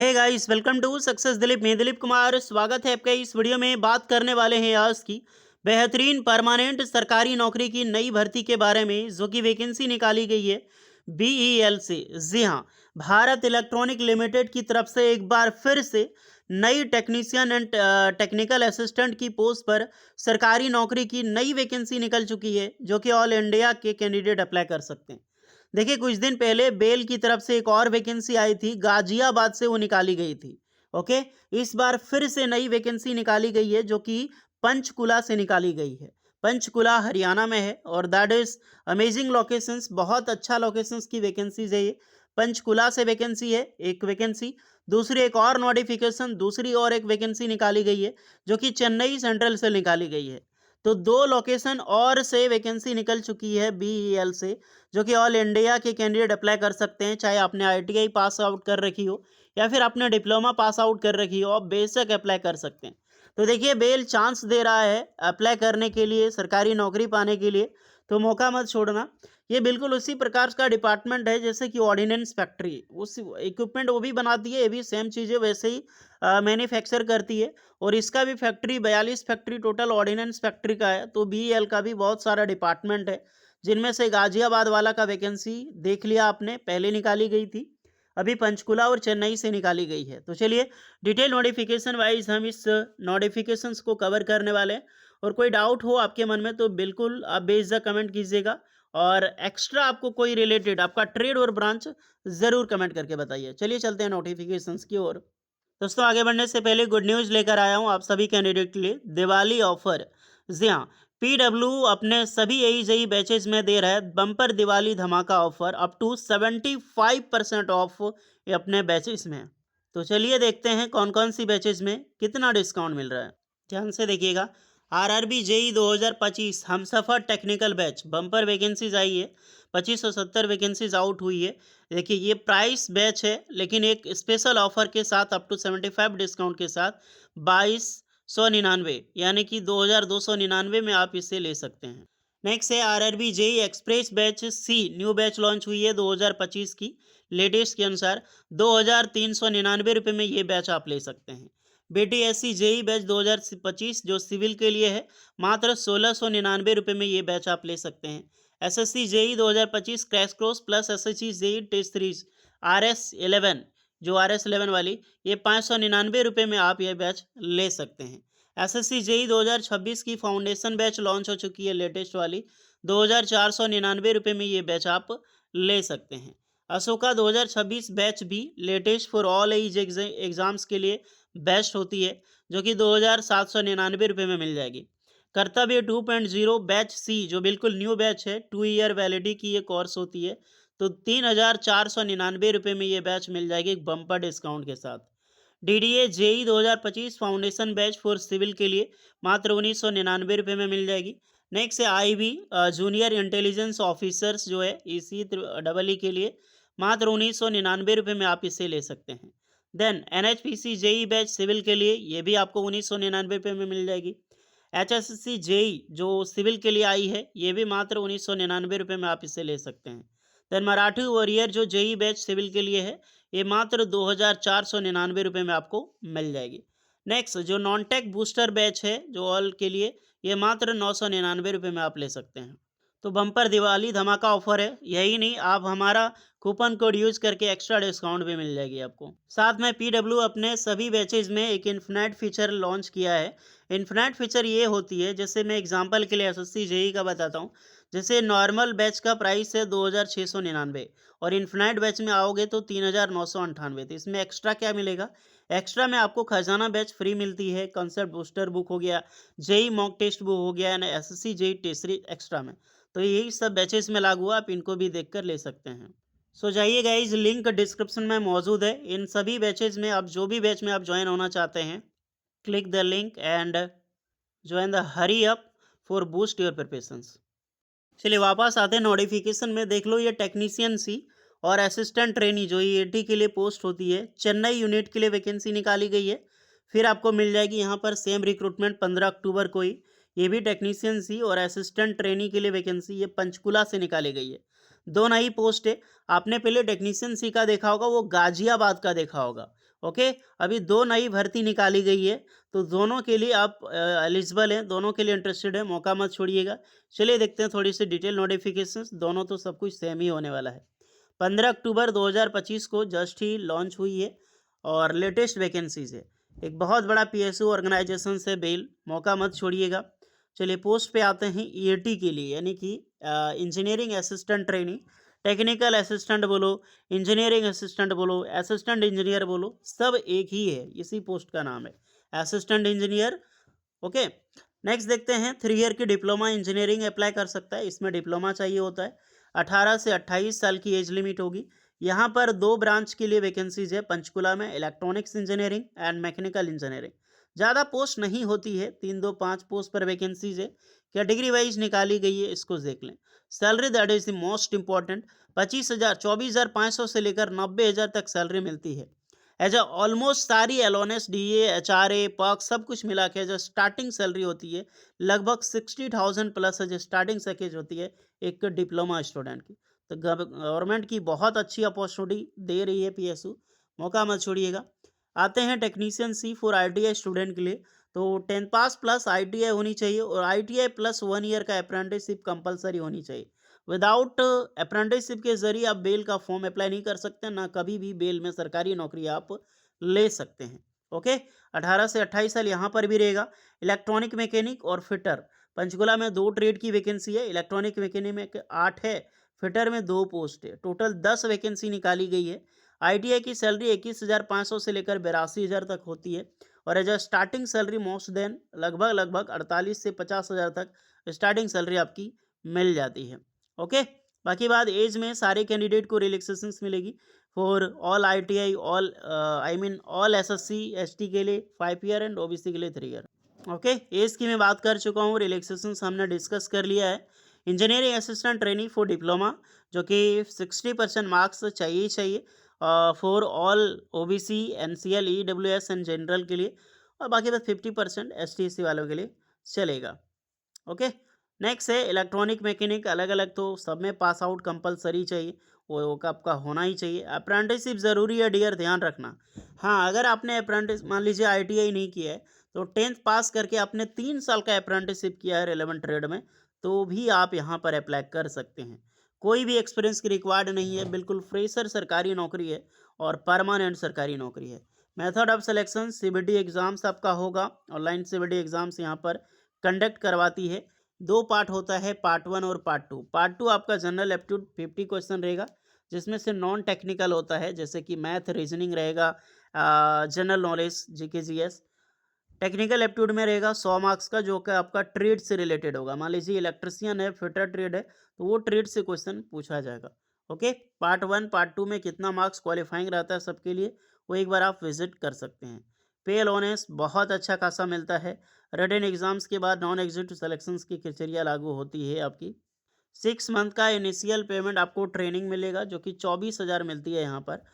Hey guys, welcome to success Dilip. मैं दिलीप कुमार स्वागत है आपका। इस वीडियो में बात करने वाले हैं आज की बेहतरीन परमानेंट सरकारी नौकरी की नई भर्ती के बारे में, जो कि वैकेंसी निकाली गई है बीईएल से। जी हाँ, भारत इलेक्ट्रॉनिक लिमिटेड की तरफ से एक बार फिर से नई टेक्नीशियन एंड टेक्निकल असिस्टेंट की पोस्ट पर सरकारी नौकरी की नई वैकेंसी निकल चुकी है, जो कि ऑल इंडिया के कैंडिडेट अप्लाई कर सकते हैं। देखिए, कुछ दिन पहले बेल की तरफ से एक और वैकेंसी आई थी, गाजियाबाद से वो निकाली गई थी। ओके, इस बार फिर से नई वैकेंसी निकाली गई है, जो कि पंचकुला से निकाली गई है। पंचकुला हरियाणा में है और दैट इज अमेजिंग लोकेशंस, बहुत अच्छा लोकेशंस की वैकेंसीज है ये। पंचकुला से वैकेंसी है एक वैकेंसी। दूसरी एक और नोटिफिकेशन, दूसरी और एक वैकेंसी निकाली गई है, जो कि चेन्नई सेंट्रल से निकाली गई है। तो दो लोकेशन और से वैकेंसी निकल चुकी है बीईएल से, जो कि ऑल इंडिया के कैंडिडेट अप्लाई कर सकते हैं। चाहे आपने आईटीआई पास आउट कर रखी हो या फिर आपने डिप्लोमा पास आउट कर रखी हो, आप बेशक अप्लाई कर सकते हैं। तो देखिए, बेल चांस दे रहा है अप्लाई करने के लिए, सरकारी नौकरी पाने के लिए, तो मौका मत छोड़ना। ये बिल्कुल उसी प्रकार का डिपार्टमेंट है जैसे कि ऑर्डिनेंस फैक्ट्री, उस इक्विपमेंट वो भी बनाती है, ये भी सेम चीज़ें वैसे ही मैन्युफैक्चर करती है। और इसका भी factory 42 factory total ordnance factory का है। तो बीईएल का भी बहुत सारा डिपार्टमेंट है, जिनमें से गाजियाबाद वाला का वैकेंसी देख लिया आपने, पहले निकाली गई थी। अभी पंचकुला और चेन्नई से निकाली गई है। तो चलिए, डिटेल नोटिफिकेशन वाइज हम इस नोटिफिकेशंस को कवर करने वाले हैं। और कोई डाउट हो आपके मन में तो बिल्कुल आप बेझिझक कमेंट कीजिएगा। और एक्स्ट्रा आपको कोई रिलेटेड आपका ट्रेड और ब्रांच ज़रूर कमेंट करके बताइए। चलिए चलते हैं नोटिफिकेशंस की ओर। दोस्तों, आगे बढ़ने से पहले गुड न्यूज़ लेकर आया हूँ आप सभी कैंडिडेट के लिए, दिवाली ऑफर। जी हाँ, पीडब्ल्यू अपने सभी एई बैचेज में दे रहा है बम्पर दिवाली धमाका ऑफर, अप टू 75% ऑफ ये अपने बैचेज में है। तो चलिए देखते हैं कौन कौन सी बैचेज में कितना डिस्काउंट मिल रहा है। ध्यान से देखिएगा। आरआरबी जेई 2025 हमसफर टेक्निकल बैच बम्पर वैकेंसीज आई है। 2570 वैकेंसीज आउट हुई है। देखिए, ये प्राइस बैच है, लेकिन एक स्पेशल ऑफर के साथ अप टू 75 डिस्काउंट के साथ 2299, यानी कि 2299 में आप इसे ले सकते हैं। नेक्स्ट है आरआरबी जेई एक्सप्रेस बैच सी, न्यू बैच लॉन्च हुई है 2025 की। लेटेस्ट के अनुसार 2399 रुपये में ये बैच आप ले सकते हैं। बीटीएससी जेई बैच 2025 जो सिविल के लिए है, मात्र 1699 रुपये में ये बैच आप ले सकते हैं। SSC JE 2025 crash course plus SSC JE test series RS11, जो RS11 वाली, ये 599 रुपये में आप ये बैच ले सकते हैं। एसएससी जेई 2026 की फाउंडेशन बैच लॉन्च हो चुकी है, लेटेस्ट वाली, 2499 रुपये में ये बैच आप ले सकते हैं। अशोका 2026 बैच भी latest for all age exams के लिए बेस्ट होती है, जो कि 2799 रुपये में मिल जाएगी। कर्तव्य 2.0 बैच सी, जो बिल्कुल न्यू बैच है, 2 ईयर वैलिडिटी की ये कोर्स होती है, तो 3499 रुपये में ये बैच मिल जाएगी बम्पर डिस्काउंट के साथ। DDA JE 2025 foundation batch for civil के लिए मात्र 1999 रुपये में मिल जाएगी। नेक्स्ट है आईबी जूनियर इंटेलिजेंस ऑफिसर्स, जो है इसी डबल ई के लिए मात्र 1999 रुपये में आप इसे ले सकते हैं। Then NHPC JE batch civil के लिए ये भी आपको 1999 रुपये में मिल जाएगी। एचएससी जेई जो सिविल के लिए आई है, ये भी मात्र 1999 रुपये में आप इसे ले सकते हैं। देन मराठी वॉरियर जो जेई बैच सिविल के लिए है, ये मात्र 2499 रुपये में आपको मिल जाएगी। नेक्स्ट जो नॉन टेक बूस्टर बैच है जो ऑल के लिए, ये मात्र 999 रुपये में आप ले सकते हैं। तो बम्पर दिवाली धमाका ऑफर है, यही नहीं, आप हमारा कूपन कोड यूज करके एक्स्ट्रा डिस्काउंट भी मिल जाएगी आपको। साथ में पीडब्ल्यू अपने सभी बैचेज में एक इन्फिनाइट फीचर लॉन्च किया है। इन्फिनाइट फीचर ये होती है, जैसे मैं एग्जांपल के लिए एसएससी जेई का बताता हूँ। जैसे नॉर्मल बैच का प्राइस है 2699, और इन्फिनाइट बैच में आओगे तो 3998। तो इसमें एक्स्ट्रा क्या मिलेगा? एक्स्ट्रा में आपको खजाना बैच फ्री मिलती है, कंसेप्ट बूस्टर बुक हो गया, जेई मॉक टेस्ट बुक हो गया, SSC JE test series extra में। तो यही सब बैचेस में लागू हुआ, आप इनको भी देखकर ले सकते हैं। सो जाइए गाइज, लिंक डिस्क्रिप्शन में मौजूद है। इन सभी बैचेज में आप जो भी बैच में आप ज्वाइन होना चाहते हैं, click the link and join the hurry up for boost your preparations. चलिए वापस आते हैं नोटिफिकेशन में। देख लो, ये टेक्नीशियन सी और असिस्टेंट ट्रेनी जो ईएटी के लिए पोस्ट होती है, चेन्नई यूनिट के लिए वैकेंसी निकाली गई है। फिर आपको मिल जाएगी यहाँ पर सेम रिक्रूटमेंट 15 अक्टूबर को ही। ये भी टेक्नीशियन सी और असिस्टेंट ट्रेनी के लिए वैकेंसी ये पंचकुला से निकाली गई है। दो नई पोस्ट है। आपने पहले टेक्नीशियन सी का देखा होगा, वो गाजियाबाद का देखा होगा, ओके, अभी 2 नई भर्ती निकाली गई है, तो दोनों के लिए आप एलिजिबल हैं, दोनों के लिए इंटरेस्टेड हैं, मौका मत छोड़िएगा। चलिए देखते हैं थोड़ी-सी डिटेल नोटिफ़िकेशंस, दोनों तो सब कुछ सेम ही होने वाला है। 15 अक्टूबर 2025 को जस्ट ही लॉन्च हुई है और लेटेस्ट वैकेंसीज़ है। एक बहुत बड़ा पीएसयू ऑर्गेनाइजेशन से बेल, मौका मत छोड़िएगा। चलिए पोस्ट पे आते हैं ईएटी के लिए, यानी कि engineering assistant trainee, technical assistant बोलो, इंजीनियरिंग असिस्टेंट बोलो, असिस्टेंट इंजीनियर बोलो, सब एक ही है, इसी पोस्ट का नाम है असिस्टेंट इंजीनियर। ओके, नेक्स्ट देखते हैं 3 ईयर की डिप्लोमा इंजीनियरिंग अप्लाई कर सकता है, इसमें डिप्लोमा चाहिए होता है। 18 से 28 साल की एज लिमिट होगी। यहाँ पर 2 ब्रांच के लिए वैकेंसीज है पंचकुला में, electronics engineering and mechanical engineering. ज़्यादा पोस्ट नहीं होती है, 3-2-5 पोस्ट पर वैकेंसीज है। कैटेगरी वाइज निकाली गई है, इसको देख लें। Salary that is the most important, 24,500 से लेकर 90,000 तक सैलरी मिलती है। एज ऑलमोस्ट सारी एलोनेस डीए एचआरए पर्क सब कुछ मिला के जो स्टार्टिंग सैलरी होती है लगभग 60,000 प्लस जो स्टार्टिंग पैकेज होती है एक डिप्लोमा स्टूडेंट की। तो गवर्नमेंट की बहुत अच्छी अपॉर्चुनिटी दे रही है पीएसयू, मौका मत छोड़िएगा। आते हैं technician C for ITI student के लिए, तो 10 पास प्लस आईटीआई होनी चाहिए और आईटीआई प्लस 1 ईयर का अप्रेंटिसशिप कंपलसरी होनी चाहिए। विदाउट अप्रेंटिसशिप के जरिए आप बेल का फॉर्म अप्लाई नहीं कर सकते, ना कभी भी बेल में सरकारी नौकरी आप ले सकते हैं। ओके, 18 से 28 साल यहाँ पर भी रहेगा। इलेक्ट्रॉनिक मैकेनिक और फिटर, पंचकुला में 2 ट्रेड की वैकेंसी है, इलेक्ट्रॉनिक मैकेनिक में 8 है, फिटर में 2 पोस्ट है, टोटल 10 वैकेंसी निकाली गई है। आईटीआई की सैलरी 21,500 से लेकर 82,000 तक होती है और as a starting salary most then लगभग 48 से 50,000 तक स्टार्टिंग सैलरी आपकी मिल जाती है। ओके, बाकी बात एज में सारे कैंडिडेट को रिलैक्सेशंस मिलेगी for all ITI, all I mean all SSC ST के लिए 5 ईयर एंड ओबीसी के लिए 3 ईयर। ओके, एज की मैं बात कर चुका हूँ, रिलैक्सेशंस हमने डिस्कस कर लिया है। Engineering assistant training for diploma जो कि 60% मार्क्स चाहिए ही चाहिए for all OBC NCL EWS and general के लिए, और बाकी बस 50% एसटी वालों के लिए चलेगा। ओके, नेक्स्ट है इलेक्ट्रॉनिक मैकेनिक, अलग अलग तो सब में पास आउट कंपलसरी चाहिए, वो आपका होना ही चाहिए। अप्रेंटिसशिप ज़रूरी है डियर, ध्यान रखना। हाँ, अगर आपने अप्रेंटिस मान लीजिए आईटीआई नहीं किया है तो 10th पास करके आपने 3 साल का अप्रेंटिसशिप किया है रेलेवेंट ट्रेड में, तो भी आप यहाँ पर अप्लाई कर सकते हैं। कोई भी एक्सपीरियंस की रिक्वायर्ड नहीं है, बिल्कुल फ्रेशर सरकारी नौकरी है और परमानेंट सरकारी नौकरी है। Method of selection CBT exams आपका होगा, ऑनलाइन सीबीटी एग्जाम्स यहाँ पर कंडक्ट करवाती है। 2 पार्ट होता है, पार्ट 1 और पार्ट 2। पार्ट 2 आपका जनरल एप्टीट्यूड 50 क्वेश्चन रहेगा, जिसमें से नॉन टेक्निकल होता है जैसे कि मैथ रीजनिंग रहेगा, general knowledge GK GS. Technical aptitude में रहेगा 100 मार्क्स का, जो कि आपका ट्रेड से रिलेटेड होगा। मान लीजिए इलेक्ट्रिशियन है, फिटर ट्रेड है, तो वो ट्रेड से क्वेश्चन पूछा जाएगा। ओके, पार्ट 1 पार्ट 2 में कितना मार्क्स क्वालिफाइंग रहता है सबके लिए, वो एक बार आप विजिट कर सकते हैं। पे अलोनेंस बहुत अच्छा खासा मिलता है। रिटन एग्जाम्स के बाद नॉन एग्जीक्यूटिव सिलेक्शंस की क्राइटेरिया लागू होती है आपकी। 6 मंथ का इनिशियल पेमेंट आपको ट्रेनिंग मिलेगा, जो कि 24,000 मिलती है यहाँ पर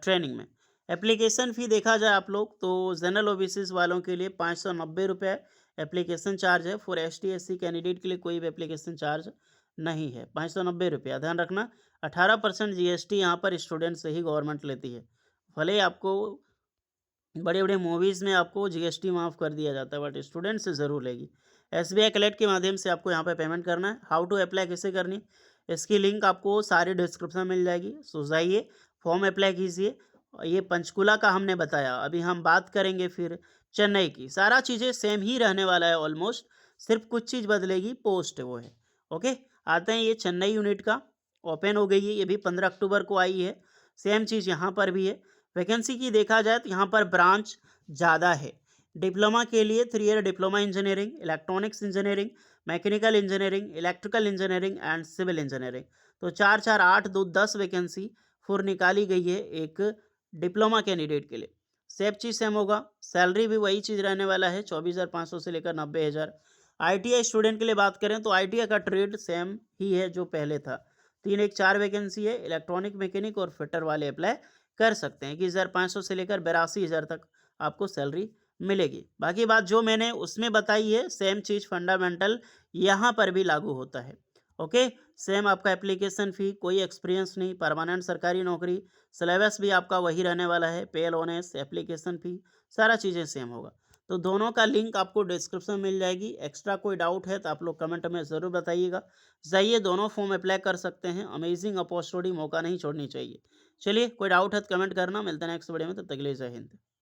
ट्रेनिंग में। एप्लीकेशन फ़ी देखा जाए आप लोग तो जनरल ओबीसी वालों के लिए 590 रुपये एप्लीकेशन चार्ज है। फॉर एसटी एससी कैंडिडेट के लिए कोई भी एप्लीकेशन चार्ज नहीं है, 590 रुपया। ध्यान रखना, 18% जीएसटी यहाँ पर स्टूडेंट से ही गवर्नमेंट लेती है। भले ही आपको बड़े बड़े मूवीज़ में आपको जीएसटी माफ़ कर दिया जाता है, बट स्टूडेंट से ज़रूर लेगी। एसबीआई कलेक्ट के माध्यम से आपको यहाँ पे पेमेंट करना है। हाउ टू अप्लाई कैसे करनी, इसकी लिंक आपको सारी डिस्क्रिप्शन मिल जाएगी, सो जाइए फॉर्म अप्लाई कीजिए। ये पंचकुला का हमने बताया, अभी हम बात करेंगे फिर चेन्नई की। सारा चीज़ें सेम ही रहने वाला है ऑलमोस्ट, सिर्फ कुछ चीज़ बदलेगी, पोस्ट वो है। ओके, आते हैं ये चेन्नई यूनिट का, ओपन हो गई है, ये भी 15 अक्टूबर को आई है। सेम चीज़ यहाँ पर भी है। वैकेंसी की देखा जाए तो यहाँ पर ब्रांच ज़्यादा है। डिप्लोमा के लिए 3 year diploma engineering, electronics engineering, mechanical engineering, electrical engineering and civil engineering, तो 4 4 8 2 10 वैकेंसी फॉर निकाली गई है एक डिप्लोमा कैंडिडेट के लिए। सेम चीज़ सेम होगा, सैलरी भी वही चीज़ रहने वाला है, 24,500 से लेकर 90,000। आईटीआई स्टूडेंट के लिए बात करें तो आईटीआई का ट्रेड सेम ही है जो पहले था। 3 1 4 वैकेंसी है, इलेक्ट्रॉनिक मैकेनिक और फिटर वाले अप्लाई कर सकते हैं। 21,500 से लेकर 82,000 तक आपको सैलरी मिलेगी। बाकी बात जो मैंने उसमें बताई है सेम चीज़ फंडामेंटल यहाँ पर भी लागू होता है। ओके। सेम आपका एप्लीकेशन फ़ी, कोई एक्सपीरियंस नहीं, परमानेंट सरकारी नौकरी, सिलेबस भी आपका वही रहने वाला है, पे लोनेस, एप्लीकेशन फ़ी, सारा चीज़ें सेम होगा। तो दोनों का लिंक आपको डिस्क्रिप्शन में मिल जाएगी। एक्स्ट्रा कोई डाउट है तो आप लोग कमेंट में ज़रूर बताइएगा। जाइए दोनों फॉर्म अप्लाई कर सकते हैं, अमेजिंग अपॉर्चुनिटी, मौका नहीं छोड़नी चाहिए। चलिए कोई डाउट है तो कमेंट करना, मिलते हैं नेक्स्ट वीडियो में, तब तक के लिए जय हिंद।